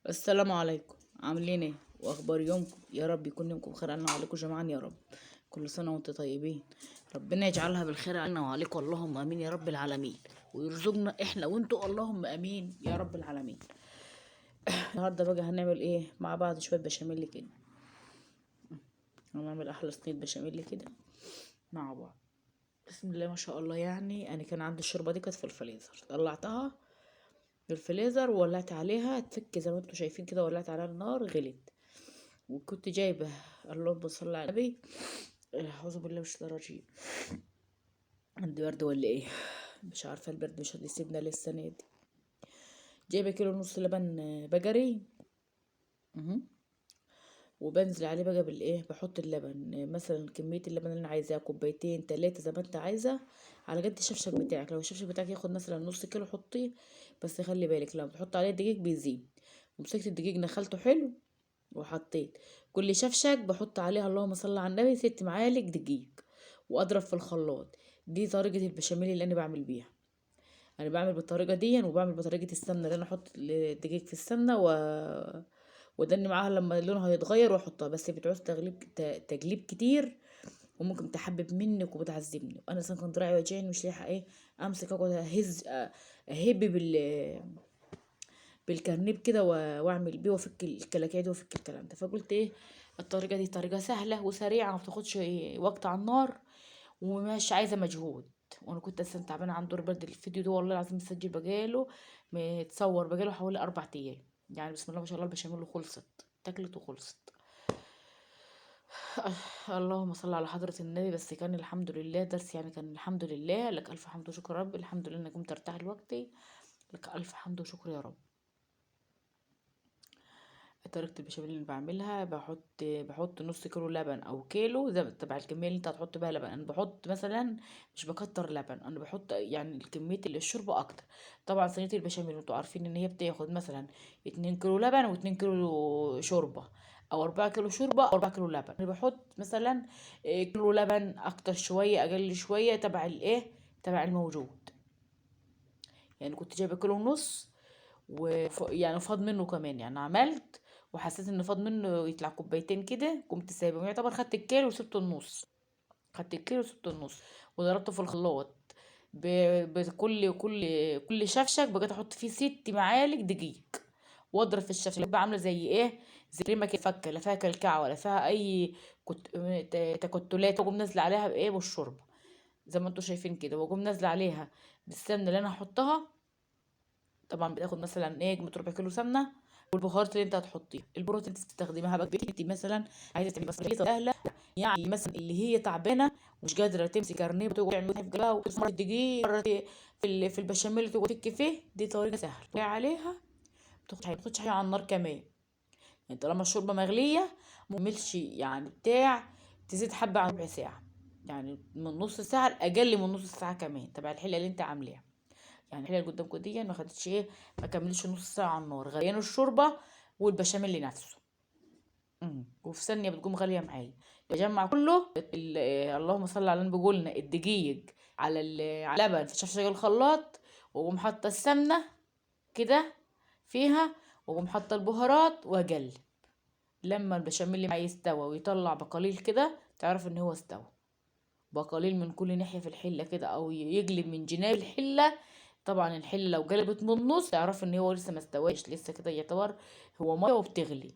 السلام عليكم. عاملين ايه واخبار يومكم؟ يا رب يكون يومكم خير علينا وعليكم جميعا يا رب. كل سنه وانتم طيبين. ربنا يجعلها بالخير علينا وعليكم، اللهم امين يا رب العالمين. ويرزقنا احنا وانتوا، اللهم امين يا رب العالمين. النهارده بقى هنعمل ايه مع بعض؟ شويه بشاميل كده. هنعمل احلى صينيه بشاميل كده مع بعض. بسم الله ما شاء الله. يعني انا كان عندي الشوربه دي كانت في الفريزر، طلعتها في الفريزر وولعت عليها تفك زي ما انتم شايفين كده، ولعت عليها النار غلت. وكنت جايبه، اللهم صل على النبي، اعوذ بالله من الشيطان الرجيم، عندي برد ولا ايه؟ مش عارفه، البرد مش هيسيبنا للسنه دي. جايبه كيلو ونص لبن بجري. مهم. وبنزل عليه بقى بالايه، بحط اللبن، مثلا كميه اللبن اللي انا عايزاها كوبايتين تلاتة زي ما انت عايزه، على قد الشفشق بتاعك. لو الشفشق بتاعك ياخد مثلا نص كيلو حطيه، بس خلي بالك لما تحط عليه دقيق بيزيد. ومسكت الدقيق نخلته حلو وحطيت كل شفشق بحط عليها، اللهم صل على النبي، 6 معالق دقيق، واضرب في الخلاط. دي طريقة البشاميل اللي انا بعمل بيها. انا بعمل بالطريقة دي، وبعمل بطريقة السمنة اللي انا احط الدقيق في السمنة ودني معاها لما لونها يتغير واحطها. بس بتعوز تجليب كتير، وممكن تحبب منك وبتعذبني. انا اصلا كان دراعي وجعني مش لاقيه ايه امسك، اقعد اهب بالكرنيب كده واعمل بيه وافك الكلاكيع دي وافك الكلام ده. فقلت ايه، الطريقه دي طريقه سهله وسريعه، ما بتاخدش وقت على النار، ومش عايزه مجهود. وانا كنت اصلا تعبانه عن دور برد. الفيديو ده والله العظيم مسجل بقاله، متصور بقاله حوالي 4 ايام. يعني بسم الله ما شاء الله البشاميل خلصت، اتاكلت وخلصت. اللهم صل على حضرة النبي. بس كان الحمد لله درس، يعني كان الحمد لله، لك ألف حمد وشكر يا رب. الحمد لله إنك قمت ارتاح دلوقتي، لك ألف حمد وشكر يا رب. طريقة البشاميل اللي بعملها، بحط نص كيلو لبن او كيلو، زي تبع الكمية اللي انت هتحط بيها لبن. انا بحط مثلا، مش بكتر لبن، انا بحط يعني الكمية اللي الشوربة اكتر. طبعا صينية البشاميل انتوا عارفين ان هي بتاخد مثلا 2 كيلو لبن و2 كيلو شوربة، او 4 كيلو شوربة او 4 كيلو لبن. انا بحط مثلا كيلو لبن، اكتر شوية اقل شوية، تبع الايه، تبع الموجود. يعني كنت جايبة كيلو ونص، يعني فاض منه كمان. يعني عملت وحسيت ان فاض منه يطلع كوبايتين كده، قمت سايبهم. يعتبر خدت الكيلو وسبت النص، خدت الكيلو وسبت النص، وضربته في الخلاط. بكل شفشق بقيت احط فيه 6 معالق دقيق، واضرب في الشفشق. بقى عامله زي ايه، زي كريمه كده فكه، لا فيها كلكعه ولا فيها اي كت... تكتلات. واقوم نازله عليها بايه، بالشوربه، زي ما انتوا شايفين كده. واقوم نازله عليها بالسمنه اللي انا هحطها. طبعا بتاخد مثلا ايه، قيمه ربع كيلو سمنه. والبهارات اللي انت هتحطيها، البهارات اللي انت تستخدمها بقى انت مثلا عايزه تعملي بصلايه سهله. يعني مثلا اللي هي تعبانه ومش قادره تمسك كارنيه وتقعد تعمل في جلاها وتسمر الدقيق مرة في البشاميل تقعد تك فيه، دي طريقه سهله جاي عليها. بتاخدش حاجه على النار كمان. يعني طالما الشوربه مغليه، مكملش يعني بتاع، تزيد حبه عن ربع ساعه، يعني من نص ساعه، اقل من نص ساعه كمان، تبع الحله اللي انت عاملاها. يعني الحله اللي قدامكم دي ما خدتش ايه، ما كملتش نص ساعه على النار، غليان الشوربه والبشاميل نفسه. وفي ثانيه بتقوم غاليه معايا. بجمع كله اللهم صل على النبي، قلنا الدقيق على اللبن في شفشق الخلاط، واقوم حاطه السمنه كده فيها، واقوم حاطه البهارات واقلب. لما البشاميل معايا يستوى ويطلع بقليل كده، تعرف ان هو استوى. بقليل من كل ناحيه في الحله كده، او يقلب من جناب الحله. طبعا الحله لو قلبت من النص، تعرف ان هو لسه ما استواش، لسه كده يعتبر هو ميه وبتغلي.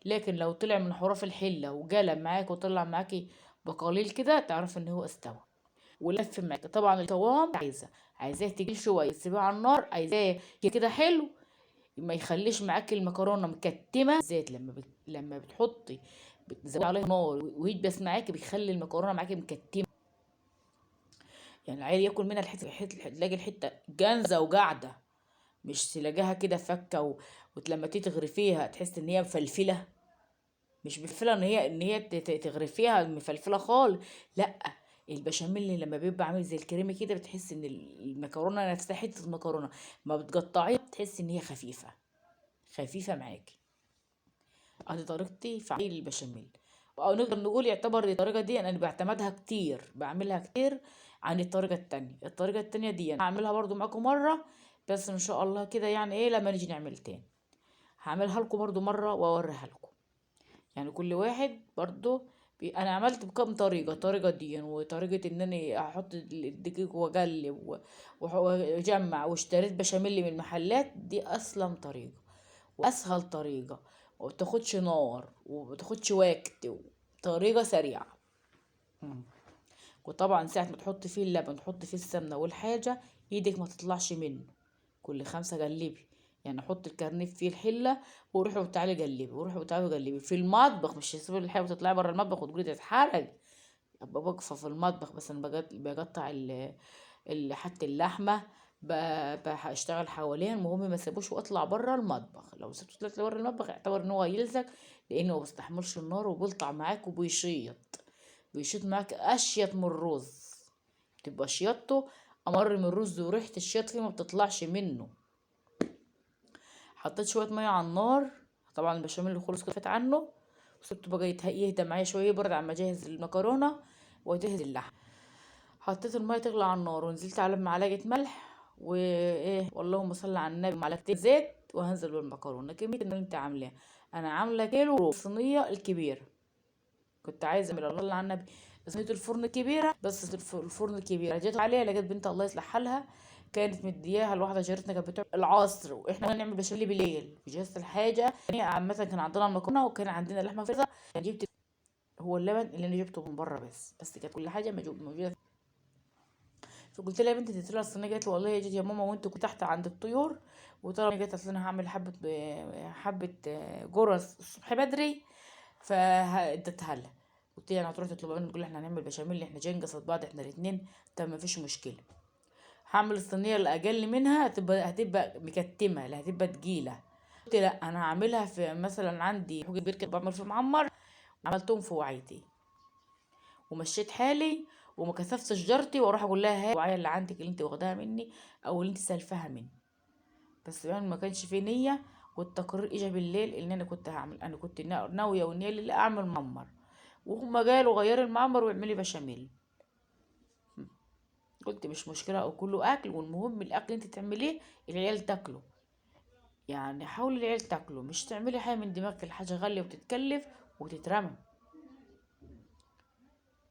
لكن لو طلع من حراف الحله وقلب معاك وطلع معاكي بقليل كده، تعرف ان هو استوى ولف معاك. طبعا القوام عايزاه تقيل شويه، تسيبيه على النار، عايزاه كده حلو، ما يخليش معاكي المكرونه مكتمه. زيت لما بتحطي، بتزودي عليها نار ويدبس معاكي، بيخلي المكرونه معاكي مكتمه. يعني العيل ياكل منها تلاقي الحته جانزه وقاعده، مش تلاقيها كده فكه لما تيجي تغرفيها تحس ان هي مفلفله. مش مفلفله ان هي تغرفيها مفلفله خالص، لا. البشاميل لما بيبقى عامل زي الكريمه كده، بتحس ان المكرونه نفسها حته المكرونه ما بتقطعيها، بتحس ان هي خفيفه، خفيفه معاكي. ادي طريقتي في عمل البشاميل. او نقدر نقول يعتبر الطريقه دي انا بعتمدها كتير، بعملها كتير عن الطريقه التانية. الطريقه التانية دي انا هعملها برضو معاكم مره، بس ان شاء الله كده يعني ايه لما نيجي نعمل تاني. هعملها لكم برضو مره واوريها لكم. يعني كل واحد برضو انا عملت بكم طريقه، طريقه دي وطريقه ان انا احط الدقيق واقلب واجمع، واشتريت بشاميل من المحلات، دي اسلم طريقه واسهل طريقه، وبتاخدش نار وبتاخدش وقت، طريقه سريعه. مم. وطبعا ساعة ما تحط فيه اللبن تحط فيه السمنة والحاجة، ايدك ما تطلعش منه، كل 5 قلبي. يعني حط الكرنيف فيه الحلة، وروحي وتعالي قلبي، وروحي وتعالي قلبي في المطبخ، مش تسيبي الحاجة وتطلعي بره المطبخ وتقولي تتحرق. ابقى واقفة في المطبخ، بس انا بقطع حتى اللحمة، بشتغل حوالين، المهم ما سيبوش واطلع بره المطبخ. لو سبته طلعت بره المطبخ اعتبر ان هو يلزق، لانه ما بيستحملش النار وبيلطع معاك وبيشيط معاك اشيط من الرز، بتبقى شياطته امر من الرز، وريحة الشياط فيه ما بتطلعش منه. حطيت شوية مية على النار، طبعا البشاميل اللي خلص كده فات عنه، وسبته بقى يهدى معايا شوية يبرد عما اجهز المكرونة واجهز اللحم. حطيت المية تغلي على النار، ونزلت على معلقة ملح وايه، واللهم صل على النبي، معلقتين زيت، وهنزل بالمكرونة كمية اللي انت عاملاها. انا عاملة كيلو وربع، الصينية الكبيرة. كنت عايزة من الله على النبي صينية الفرن كبيرة، بس الفرن الكبيرة جيت عليها لقيت بنت الله يصلح حالها كانت مدياها الواحدة جارتنا، كانت بتوع العصر، واحنا نعمل بشاميل بالليل جهزت الحاجة. يعني عامة كان عندنا المكرونة وكان عندنا لحمة فريزر، يعني جبت هو اللبن اللي انا جبته من بره، بس كانت كل حاجة موجودة. فقلت لها يا بنتي تديتي لها الصينية، قالت لي والله يا جيت يا ماما وانت كنت تحت عند الطيور، وطلعت جت اصل انا هعمل حبة جرس الصبح بدري، فاديتها لها. قلت لها انا هتروح تطلب مني تقول احنا هنعمل بشاميل، احنا جايين قصاد بعض احنا الاتنين، طب ما فيش مشكله. هعمل الصينيه اللي اقل منها هتبقى مكتمه، لا هتبقى تقيله. قلت لا انا هعملها في مثلا عندي حوض كبير كده بعمل فيه معمر، عملتهم في وعيتي ومشيت حالي، وما كثفتش جارتي واروح اقول لها هاي الوعيه اللي عندك اللي انت واخداها مني او اللي انت سالفاها مني. بس يعني ما كانش في نيه. والتقرير اجى بالليل ان انا كنت هعمل، انا كنت ناويه والنيه اللي اعمل معمر، وهم قالوا غيري المعمر واعملي بشاميل. قلت مش مشكلة، او كله اكل، والمهم الاكل انت تعمليه العيال تاكله. يعني حاولي العيال تاكله، مش تعملي حاجة من دماغك، الحاجة غالية وتتكلف وتترمى.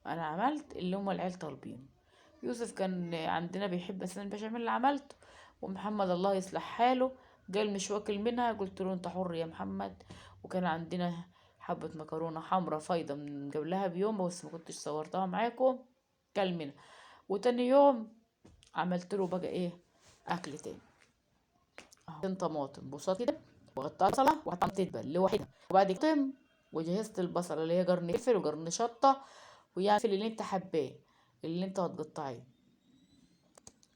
انا عملت اللي هما العيال طالبينه. يوسف كان عندنا بيحب اسنان البشاميل اللي عملته، ومحمد الله يصلح حاله قال مش واكل منها، قلت له انت حر يا محمد. وكان عندنا حبة مكرونة حمرا فايضة من قبلها بيوم، بس ما كنتش صورتها معاكم، كل منها. وتاني يوم عملت له بقى ايه، اكل تاني اهو، طماطم بصات كده، وقطعت بصله وحطيت تتبل لوحدها، وبعد كده وجهزت البصله اللي هي قرن فلفل وقرن شطه، ويعني الفلفل اللي انت حباه اللي انت هتقطعيه،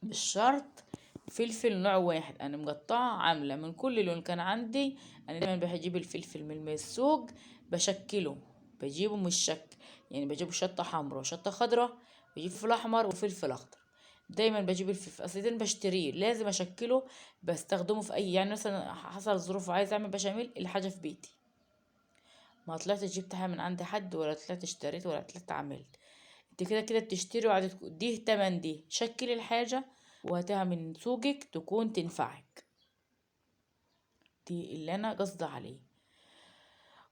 مش شرط فلفل نوع واحد. انا مقطعه عامله من كل لون كان عندي. انا دايما بجيب الفلفل من السوق بشكله، بجيبه مش شك، يعني بجيب شطه حمراء وشطه خضراء، بجيب فلفل احمر وفلفل اخضر. دايما بجيب الفلفل اصل ده بشتريه لازم اشكله، بستخدمه في اي، يعني مثلا حصل ظروف وعايز اعمل بشاميل الحاجه في بيتي، ما طلعت جبت حاجه من عند حد، ولا طلعت اشتريت، ولا طلعت عملت. انت كده كده بتشتري وعدد دي تمن دي، شكل الحاجة وهاتها من سوقك تكون تنفعك، دي اللي انا قصدي عليه.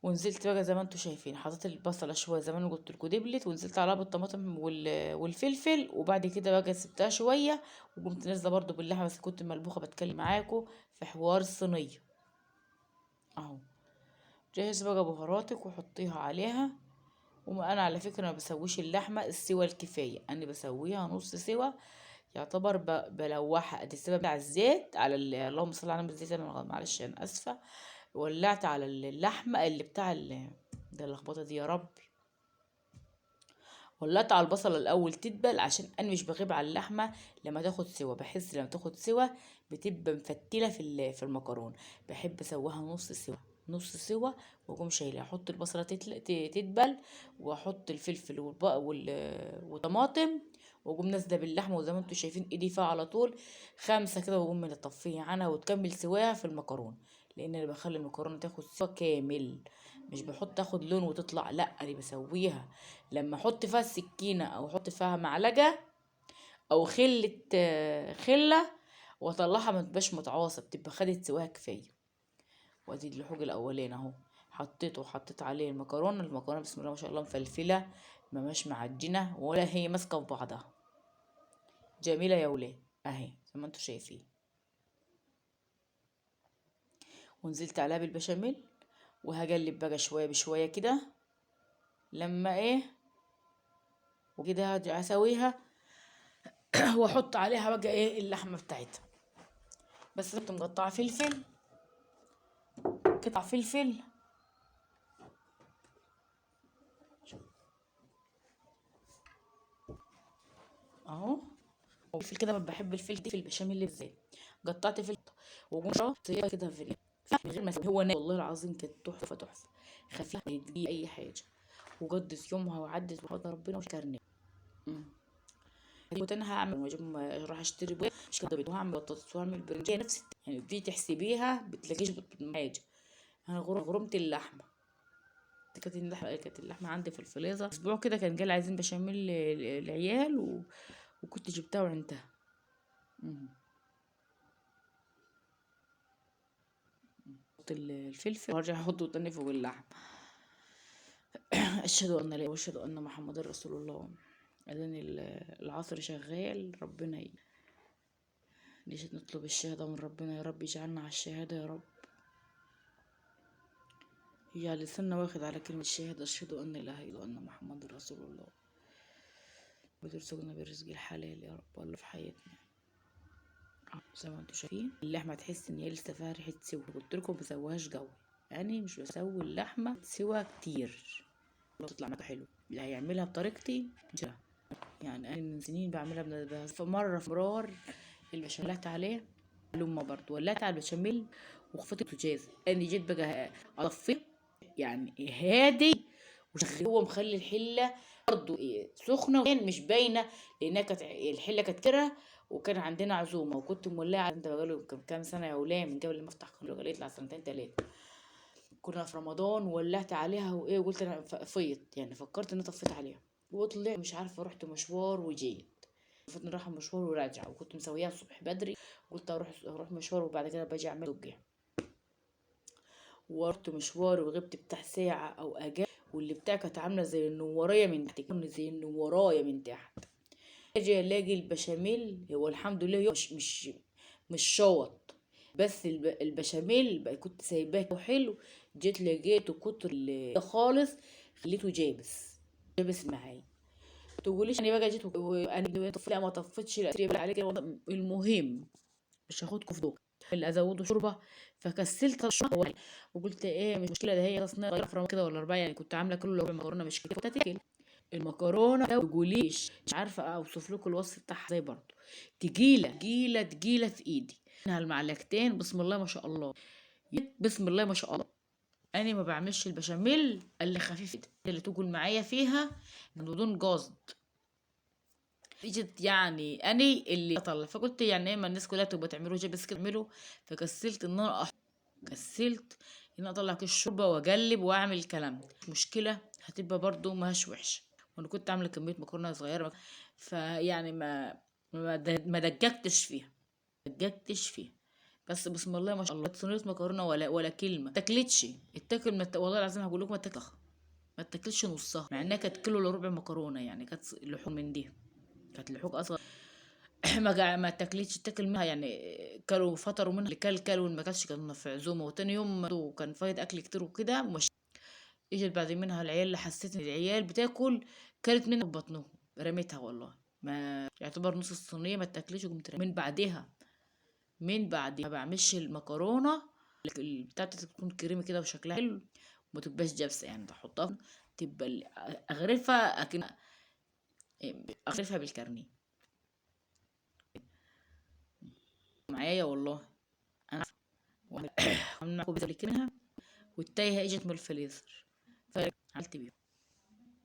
ونزلت بقى زي ما انتوا شايفين، حطيت البصلة شوية زي ما انا قلت لكم دبلت، ونزلت عليها بالطماطم والفلفل، وبعد كده بقى سبتها شوية، وقمت نازلة برضو باللحمة، بس كنت ملبوخة بتكلم معاكم في حوار الصينية اهو. جهز بقى بهاراتك وحطيها عليها. وما انا على فكره ما بسويش اللحمه السوى الكفايه، انا بسويها نص سوا، يعتبر بلوحها قد السوا بتاع الزيت على اللهم صل على النبي، الزيت انا معلش انا اسفه، ولعت على اللحمه اللي بتاع ده اللخبطه دي يا ربي. ولعت على البصله الاول تدبل، عشان انا مش بغيب على اللحمه لما تاخد سوا، بحس لما تاخد سوا بتبقى مفتله في المكرونه، بحب اسويها نص سوا، نص سوا. واقوم شايله احط البصله تدبل، واحط الفلفل والطماطم، واقوم نازله باللحمه، وزي ما انتم شايفين ايدي فيها على طول 5 كده، واقوم مطفيه عنها وتكمل سواها في المكرونه، لان انا بخلي المكرونه تاخد سوا كامل، مش بحط تاخد لون وتطلع، لا انا بسويها لما احط فيها السكينه او احط فيها معلقه او خله واطلعها ما تبقاش متعاصه، بتبقى خدت سواها كفايه. وادي اللحوج الاولاني اهو، حطيته وحطيت عليه المكرونه بسم الله ما شاء الله مفلفله، مش معجنه ولا هي ماسكه في بعضها، جميله يا ولاد اهي زي ما انتم شايفين. ونزلت عليها بالبشاميل، وهقلب بقى شويه بشويه كده لما ايه، وكده هسويها واحط عليها بقى ايه اللحمه بتاعتها. بس كنت مقطعه فلفل، قطع فلفل اهو، وفلفل كده بحب الفلفل دي في البشاميل بالذات. قطعت فلفل وجنشة كده في من غير ما هو ناي والله العظيم كانت تحفه تحفه، خفيفه تجي اي حاجه، وقضت يومها وعدت وحضر ربنا وشكرني. كنت انا راح اشتري بيض، مش كده بيض، وهعمل بطاطس وهعمل برنجان نفس يعني دي تحسبيها بتلاقيش حاجه. انا غرمت اللحمه، كانت اللحمه عندي في الفريزر اسبوع كده، كان جاي عايزين بشاميل العيال وكنت جبتها وعندها. احط الفلفل وارجع احطه تاني فوق اللحم. اشهد ان لا اله واشهد ان محمد رسول الله. اذان العصر شغال، ربنا نطلب الشهادة من ربنا، يا رب يجعلنا على الشهادة يا رب، يجعل لساننا واخد على كلمة الشهادة، اشهد ان لا اله الا ان محمد رسول الله، وترزقنا بالرزق الحلال يا رب والله في حياتنا. زي ما انتوا شايفين اللحمة تحس ان هي لسه فيها ريحة سوا، قلت لكم بسويهاش جو، يعني مش بسوي اللحمة سوا كتير تطلع معاك حلو. اللي هيعملها بطريقتي جرا، يعني انا من سنين بعملها مرة في مرار البشاميل ولعت عليه لما برضه ولعت على البشاميل وخفت البوتاجاز، انا جيت بقى اطفيه يعني هادي وشغل، هو مخلي الحله برضه إيه سخنه مش باينه، لانها كانت الحله كانت كده، وكان عندنا عزومه وكنت مولعه، انت بقاله كام سنه يا ولاد من قبل ما افتح قناه، يطلع سنتين تلاته، كنا في رمضان ولعت عليها وايه، وقلت انا فيت يعني فكرت ان انا طفيت عليها، وطلع مش عارفه رحت مشوار وجيت، المفروض رايحه مشوار وراجعه، وكنت مسويها الصبح بدري، قلت اروح مشوار وبعد كده باجي اعمل دقه، ورحت مشوار وغبت بتاع ساعه او اجازه، واللي بتاعي كانت عامله زي النورايه من تحت، زي النورايه من تحت، اجي الاقي البشاميل هو الحمد لله هو مش شوط، بس البشاميل بقى كنت سايباه حلو، جيت لقيته كتر خالص، خليته جابس معايا. تقوليش انا بقى جيت وانا لا ما طفتش لا عليك، المهم مش هاخدكم في دوك اللي ازوده شوربه، فكسلت الشوربه وقلت ايه مش مشكله، ده هي تصنيع غير كده ولا اربعه، يعني كنت عامله كله ربع مكرونه مش كده، كنت هتاكل المكرونه ما تقوليش مش عارفه اوصف لكم الوصف بتاعها ازاي برضه، تقيله في ايدي، منها المعلقتين بسم الله ما شاء الله، بسم الله ما شاء الله. انا ما بعملش البشاميل اللي خفيف اللي تقول معايا فيها من بدون قصد، اجت يعني انا اللي اطلع، فقلت يعني ايه ما الناس كلها تبقى تعملوا بس كده اعملوا، فكسلت ان انا كسلت ان انا اطلع كيس الشوربه واقلب واعمل الكلام ده، مش مشكله هتبقى برضو ماهاش وحشه، وانا كنت عامله كميه مكرونه صغيره، فيعني ما دققتش فيها، بس بسم الله ما شاء الله صينيه مكرونه ولا كلمه تاكلتش، التاكل والله العظيم هقول لكم ما تاكلش نصها، مع انها كانت كيلو الا ربع مكرونه، يعني كانت لحوم من دي، كانت لحوم اصغر ما تاكلتش تاكل منها، يعني كلوا فطروا منها، اللي كلوا ما كانش كان في عزومه، وتاني يوم كان فايت اكل كتير وكده، مش اجت بعد منها العيال اللي حسيت ان العيال بتاكل، كلت منها ببطنهم رميتها والله، ما يعتبر نص الصينيه ما تاكلش، وقمت من بعدها ما بعملش المكرونه بتاعتها تكون كريمي كده وشكلها حلو، وما تبقاش جابسه، يعني تحطها تبقى اغرفها اغرفها بالكرنيه معايا والله، انا عامل معاكم بذلك منها، والتايهه اجت من الفريزر فعملت بيهم.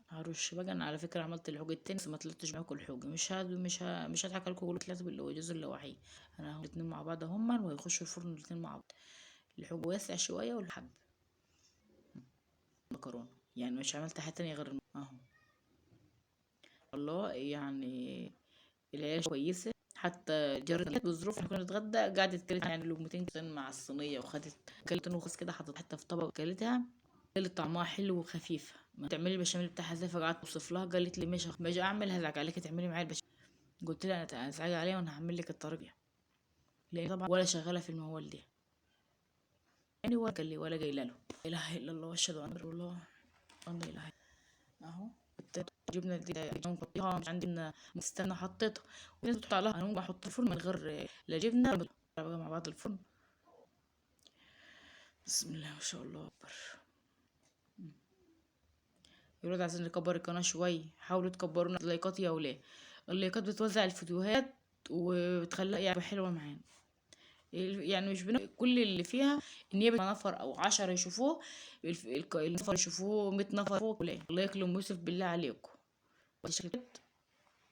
هرش بقى انا على فكره عملت الحوج التاني بس ما طلعتش معاكم الحوج، مش هضحك عليكم واقول لك لازم اللي هو جوز اللي وحيد، انا هعمل الاتنين مع بعض هما وهيخشوا الفرن الاتنين مع بعض، الحوج واسع شويه والحب مكرونه، يعني مش عملت حاجه تانية غير اهو، الله يعني العيال كويسه حتى جارتنا بالظروف احنا كنا نتغدى، قعدت كلت يعني لقمتين كده مع الصينيه، وخدت كلت وخس كده، حطيت حتى في طبق وكلتها. قالت طعمها حلو وخفيفه، ما تعملي البشاميل بتاعها ازاي؟ فقعدت اوصف لها، قالت لي ماشي باجي اعمل هزعج عليكي تعملي معايا البشاميل. قلت لها انا هزعج عليها وانا هعمل لك الطريقه، لان طبعا ولا شغاله في الموال دي يعني، ولا قال لي ولا جايله له. لا اله الا الله واشهد ان لا اله الا الله وان لا اله إلا الله. اهو جبنه دي نحطيها، مش عندي مستنى حطيتها، وناس بتحط عليها، انا ممكن احط الفرن من غير لا جبنه بقى مع بعض الفرن. بسم الله ما شاء الله اكبر. يا ولاد عايزين نكبر القناه شويه، حاولوا تكبرونا اللايكات يا ولاد. اللايكات بتوزع الفيديوهات وبتخليها يعني حلوه معانا، يعني مش كل اللي فيها ان هي نفر او 10 يشوفوه، النفر يشوفوه 100 نفر فوق. الله يكرم يوسف بالله عليكم.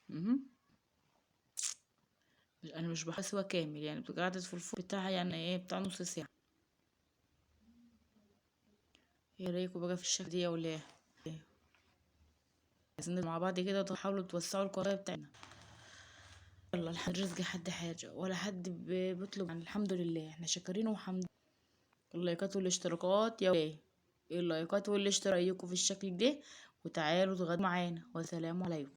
مهم. انا مش بحس هو كامل يعني، بتبقى قعدت في الفوق بتاعها يعني ايه بتاع نص ساعه. ايه رايكم بقى في الشكل دي ولا ايه؟ عايزين مع بعض كده تحاولوا توسعوا القضايا بتاعنا. يلا الحمد رزق حد حاجه ولا حد بيطلب يعني، الحمد لله احنا شاكرين وحمد. اللايكات والاشتراكات يا وليه، اللايكات والاشتراك في الشكل ده، وتعالوا تغدوا معانا، والسلام عليكم.